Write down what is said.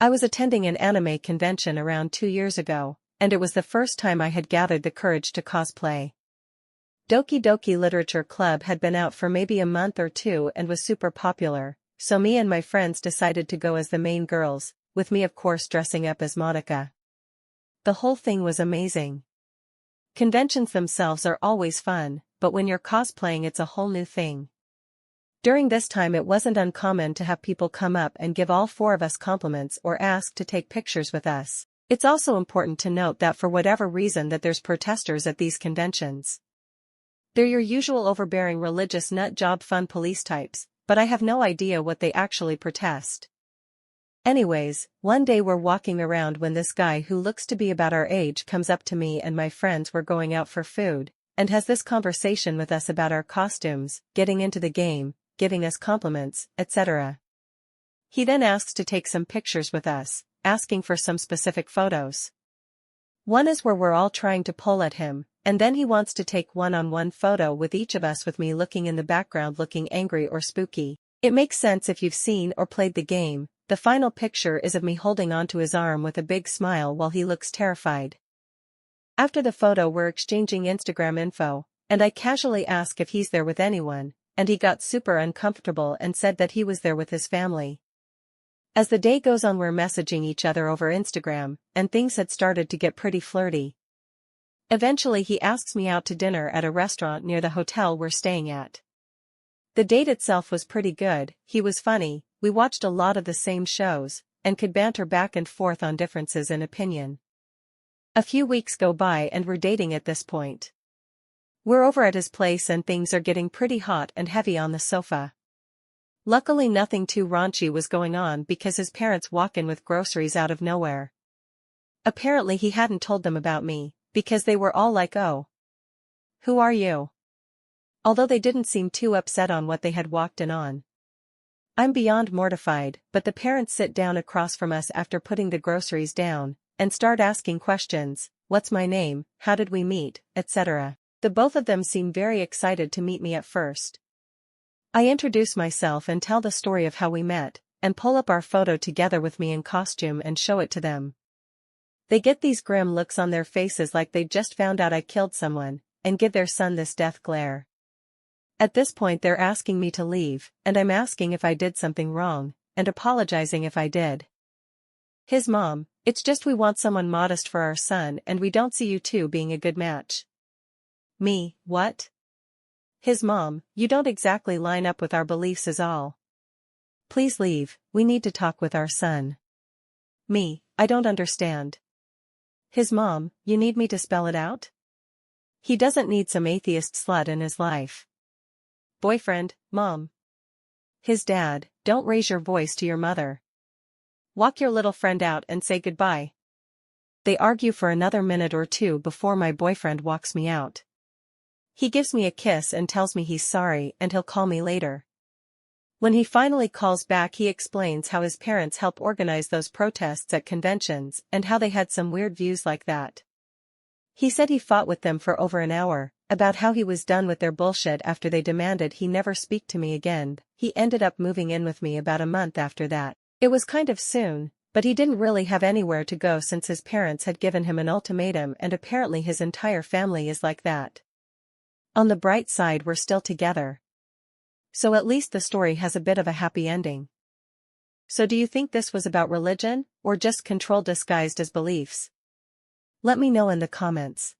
I was attending an anime convention around 2 years ago, and it was the first time I had gathered the courage to cosplay. Doki Doki Literature Club had been out for maybe a month or two and was super popular, so me and my friends decided to go as the main girls, with me of course dressing up as Monica. The whole thing was amazing. Conventions themselves are always fun, but when you're cosplaying it's a whole new thing. During this time it wasn't uncommon to have people come up and give all four of us compliments or ask to take pictures with us. It's also important to note that for whatever reason that there's protesters at these conventions. They're your usual overbearing religious nut job fun police types, but I have no idea what they actually protest. Anyways, one day we're walking around when this guy who looks to be about our age comes up to me and my friends were going out for food, and has this conversation with us about our costumes, getting into the game, giving us compliments, etc. He then asks to take some pictures with us, asking for some specific photos. One is where we're all trying to pull at him, and then he wants to take one-on-one photo with each of us with me looking in the background looking angry or spooky. It makes sense if you've seen or played the game. The final picture is of me holding onto his arm with a big smile while he looks terrified. After the photo we're exchanging Instagram info, and I casually ask if he's there with anyone, and he got super uncomfortable and said that he was there with his family. As the day goes on we're messaging each other over Instagram, and things had started to get pretty flirty. Eventually he asks me out to dinner at a restaurant near the hotel we're staying at. The date itself was pretty good, he was funny, we watched a lot of the same shows, and could banter back and forth on differences in opinion. A few weeks go by and we're dating at this point. We're over at his place and things are getting pretty hot and heavy on the sofa. Luckily nothing too raunchy was going on because his parents walk in with groceries out of nowhere. Apparently he hadn't told them about me, because they were all like, "Oh, who are you?" Although they didn't seem too upset on what they had walked in on. I'm beyond mortified, but the parents sit down across from us after putting the groceries down, and start asking questions, what's my name, how did we meet, etc. The both of them seem very excited to meet me at first. I introduce myself and tell the story of how we met, and pull up our photo together with me in costume and show it to them. They get these grim looks on their faces like they just found out I killed someone, and give their son this death glare. At this point they're asking me to leave, and I'm asking if I did something wrong, and apologizing if I did. His mom, it's just we want someone modest for our son and we don't see you two being a good match. Me, what? His mom, you don't exactly line up with our beliefs is all. Please leave, we need to talk with our son. Me, I don't understand. His mom, you need me to spell it out? He doesn't need some atheist slut in his life. Boyfriend, mom. His dad, don't raise your voice to your mother. Walk your little friend out and say goodbye. They argue for another minute or two before my boyfriend walks me out. He gives me a kiss and tells me he's sorry and he'll call me later. When he finally calls back he explains how his parents help organize those protests at conventions and how they had some weird views like that. He said he fought with them for over an hour, about how he was done with their bullshit after they demanded he never speak to me again. He ended up moving in with me about a month after that. It was kind of soon, but he didn't really have anywhere to go since his parents had given him an ultimatum and apparently his entire family is like that. On the bright side we're still together. So at least the story has a bit of a happy ending. So do you think this was about religion, or just control disguised as beliefs? Let me know in the comments.